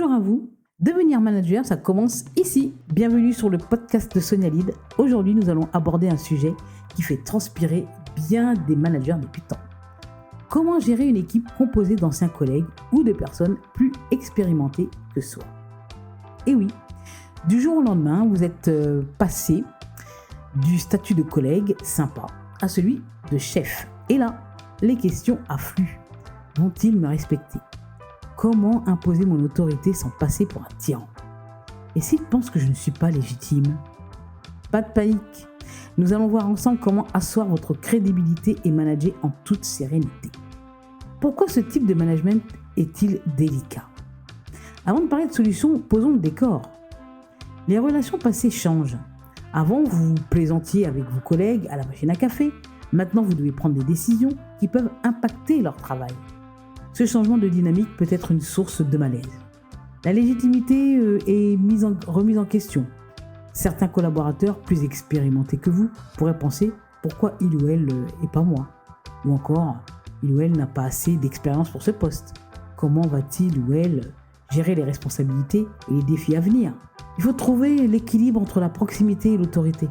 Bonjour à vous. Devenir manager, ça commence ici. Bienvenue sur le podcast de Sonia Lead. Aujourd'hui, nous allons aborder un sujet qui fait transpirer bien des managers depuis tant. Comment gérer une équipe composée d'anciens collègues ou de personnes plus expérimentées que soi? Et oui, du jour au lendemain, vous êtes passé du statut de collègue sympa à celui de chef. Et là, les questions affluent. Vont-ils me respecter? Comment imposer mon autorité sans passer pour un tyran? Et s'ils pensent que je ne suis pas légitime? Pas de panique. Nous allons voir ensemble comment asseoir votre crédibilité et manager en toute sérénité. Pourquoi ce type de management est-il délicat? Avant de parler de solutions, posons le décor. Les relations passées changent. Avant, vous plaisantiez avec vos collègues à la machine à café. Maintenant, vous devez prendre des décisions qui peuvent impacter leur travail. Ce changement de dynamique peut être une source de malaise. La légitimité est remise en question. Certains collaborateurs plus expérimentés que vous pourraient penser pourquoi il ou elle et pas moi. Ou encore, il ou elle n'a pas assez d'expérience pour ce poste. Comment va-t-il ou elle gérer les responsabilités et les défis à venir? Il faut trouver l'équilibre entre la proximité et l'autorité.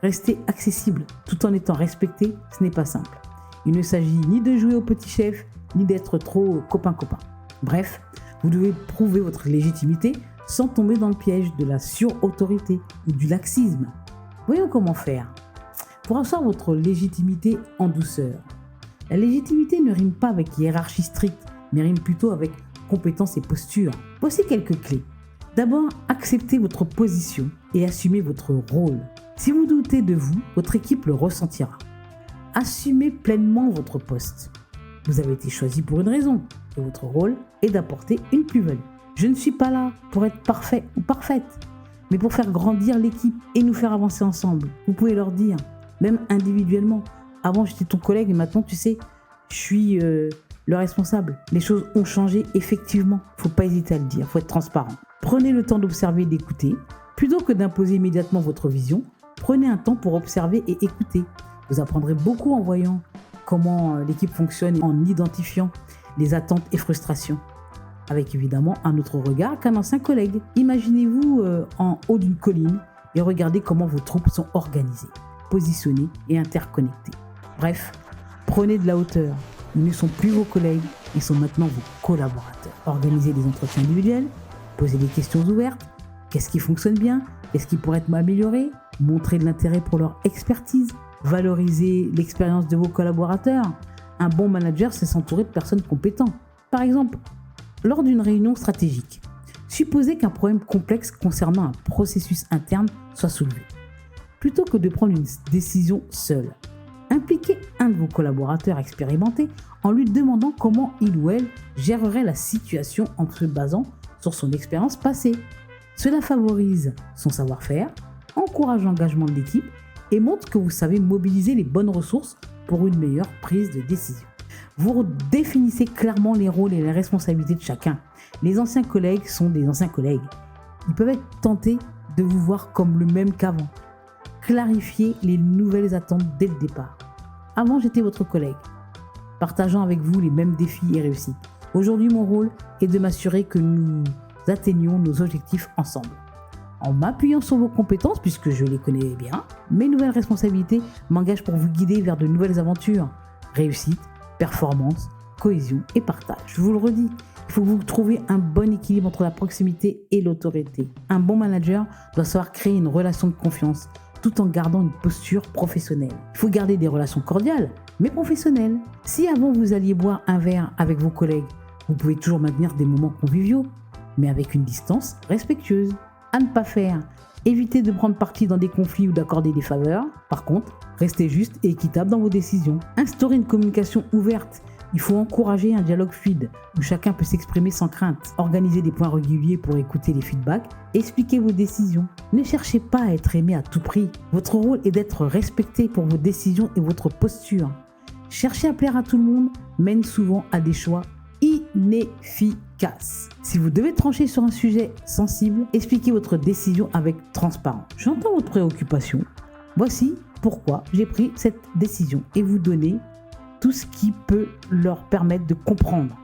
Rester accessible tout en étant respecté, ce n'est pas simple. Il ne s'agit ni de jouer au petit chef, ni d'être trop copain-copain. Bref, vous devez prouver votre légitimité sans tomber dans le piège de la surautorité ou du laxisme. Voyons comment faire. Pour asseoir votre légitimité en douceur. La légitimité ne rime pas avec hiérarchie stricte, mais rime plutôt avec compétence et posture. Voici quelques clés. D'abord, acceptez votre position et assumez votre rôle. Si vous doutez de vous, votre équipe le ressentira. Assumez pleinement votre poste. Vous avez été choisi pour une raison et votre rôle est d'apporter une plus-value. Je ne suis pas là pour être parfait ou parfaite, mais pour faire grandir l'équipe et nous faire avancer ensemble. Vous pouvez leur dire, même individuellement, avant j'étais ton collègue et maintenant tu sais, je suis le responsable. Les choses ont changé effectivement. Il ne faut pas hésiter à le dire, il faut être transparent. Prenez le temps d'observer et d'écouter. Plutôt que d'imposer immédiatement votre vision, prenez un temps pour observer et écouter. Vous apprendrez beaucoup en voyant comment l'équipe fonctionne, en identifiant les attentes et frustrations. Avec évidemment un autre regard qu'un ancien collègue. Imaginez-vous en haut d'une colline et regardez comment vos troupes sont organisées, positionnées et interconnectées. Bref, prenez de la hauteur. Ils ne sont plus vos collègues, ils sont maintenant vos collaborateurs. Organisez des entretiens individuels, posez des questions ouvertes. Qu'est-ce qui fonctionne bien? Qu'est-ce qui pourrait être amélioré? Montrez de l'intérêt pour leur expertise. Valorisez l'expérience de vos collaborateurs. Un bon manager, c'est s'entourer de personnes compétentes. Par exemple, lors d'une réunion stratégique, supposez qu'un problème complexe concernant un processus interne soit soulevé. Plutôt que de prendre une décision seule, impliquez un de vos collaborateurs expérimentés en lui demandant comment il ou elle gérerait la situation en se basant sur son expérience passée. Cela favorise son savoir-faire, encourage l'engagement de l'équipe et montre que vous savez mobiliser les bonnes ressources pour une meilleure prise de décision. Vous définissez clairement les rôles et les responsabilités de chacun. Les anciens collègues sont des anciens collègues. Ils peuvent être tentés de vous voir comme le même qu'avant. Clarifiez les nouvelles attentes dès le départ. Avant, j'étais votre collègue, partageant avec vous les mêmes défis et réussites. Aujourd'hui, mon rôle est de m'assurer que nous atteignions nos objectifs ensemble. En m'appuyant sur vos compétences, puisque je les connais bien, mes nouvelles responsabilités m'engagent pour vous guider vers de nouvelles aventures. Réussite, performance, cohésion et partage. Je vous le redis, il faut que vous trouviez un bon équilibre entre la proximité et l'autorité. Un bon manager doit savoir créer une relation de confiance tout en gardant une posture professionnelle. Il faut garder des relations cordiales, mais professionnelles. Si avant vous alliez boire un verre avec vos collègues, vous pouvez toujours maintenir des moments conviviaux, mais avec une distance respectueuse. À ne pas faire, évitez de prendre parti dans des conflits ou d'accorder des faveurs. Par contre, restez juste et équitable dans vos décisions. Instaurez une communication ouverte. Il faut encourager un dialogue fluide où chacun peut s'exprimer sans crainte. Organisez des points réguliers pour écouter les feedbacks et expliquer vos décisions. Ne cherchez pas à être aimé à tout prix. Votre rôle est d'être respecté pour vos décisions et votre posture. Chercher à plaire à tout le monde mène souvent à des choix inefficace. Si vous devez trancher sur un sujet sensible, expliquez votre décision avec transparence. J'entends votre préoccupation. Voici pourquoi j'ai pris cette décision et vous donner tout ce qui peut leur permettre de comprendre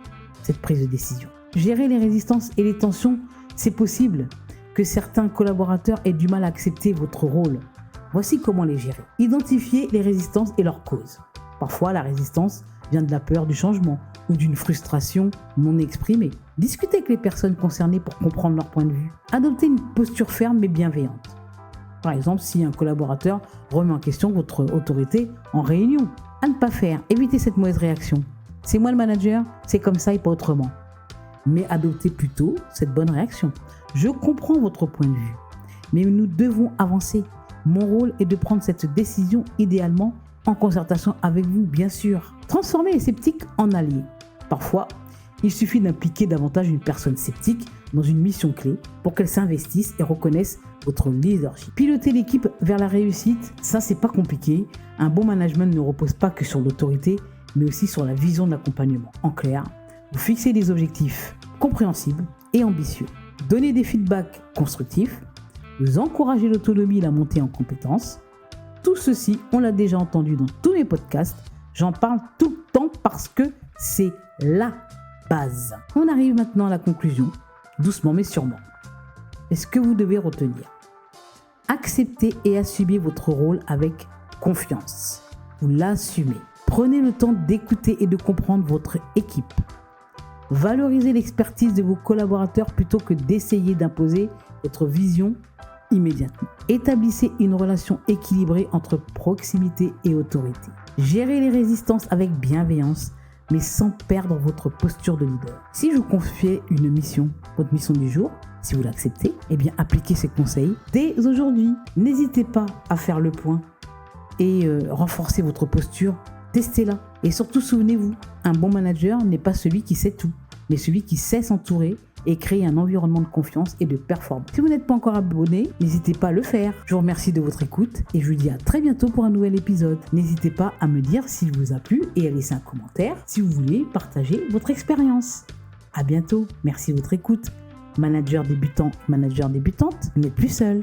cette prise de décision. Gérer les résistances et les tensions, c'est possible. Que certains collaborateurs aient du mal à accepter votre rôle. Voici comment les gérer. Identifiez les résistances et leurs causes. Parfois, la résistance vient de la peur du changement ou d'une frustration non exprimée. Discutez avec les personnes concernées pour comprendre leur point de vue. Adoptez une posture ferme mais bienveillante. Par exemple, si un collaborateur remet en question votre autorité en réunion. À ne pas faire, évitez cette mauvaise réaction. C'est moi le manager, c'est comme ça et pas autrement. Mais adoptez plutôt cette bonne réaction. Je comprends votre point de vue, mais nous devons avancer. Mon rôle est de prendre cette décision idéalement en concertation avec vous, bien sûr. Transformez les sceptiques en alliés. Parfois, il suffit d'impliquer davantage une personne sceptique dans une mission clé pour qu'elle s'investisse et reconnaisse votre leadership. Piloter l'équipe vers la réussite, ça c'est pas compliqué. Un bon management ne repose pas que sur l'autorité, mais aussi sur la vision de l'accompagnement. En clair, vous fixez des objectifs compréhensibles et ambitieux. Donnez des feedbacks constructifs. Vous encouragez l'autonomie et la montée en compétences. Tout ceci, on l'a déjà entendu dans tous mes podcasts. J'en parle tout le temps parce que c'est la base. On arrive maintenant à la conclusion, doucement mais sûrement. Et ce que vous devez retenir. Acceptez et assumez votre rôle avec confiance. Vous l'assumez. Prenez le temps d'écouter et de comprendre votre équipe. Valorisez l'expertise de vos collaborateurs plutôt que d'essayer d'imposer votre vision immédiatement. Établissez une relation équilibrée entre proximité et autorité. Gérez les résistances avec bienveillance, mais sans perdre votre posture de leader. Si je vous confiais une mission, votre mission du jour, si vous l'acceptez, eh bien appliquez ces conseils dès aujourd'hui. N'hésitez pas à faire le point et renforcer votre posture. Testez-la. Et surtout, souvenez-vous, un bon manager n'est pas celui qui sait tout, mais celui qui sait s'entourer et créer un environnement de confiance et de performance. Si vous n'êtes pas encore abonné, n'hésitez pas à le faire. Je vous remercie de votre écoute et je vous dis à très bientôt pour un nouvel épisode. N'hésitez pas à me dire s'il vous a plu et à laisser un commentaire si vous voulez partager votre expérience. À bientôt. Merci de votre écoute. Manager débutant, manager débutante, vous n'êtes plus seul.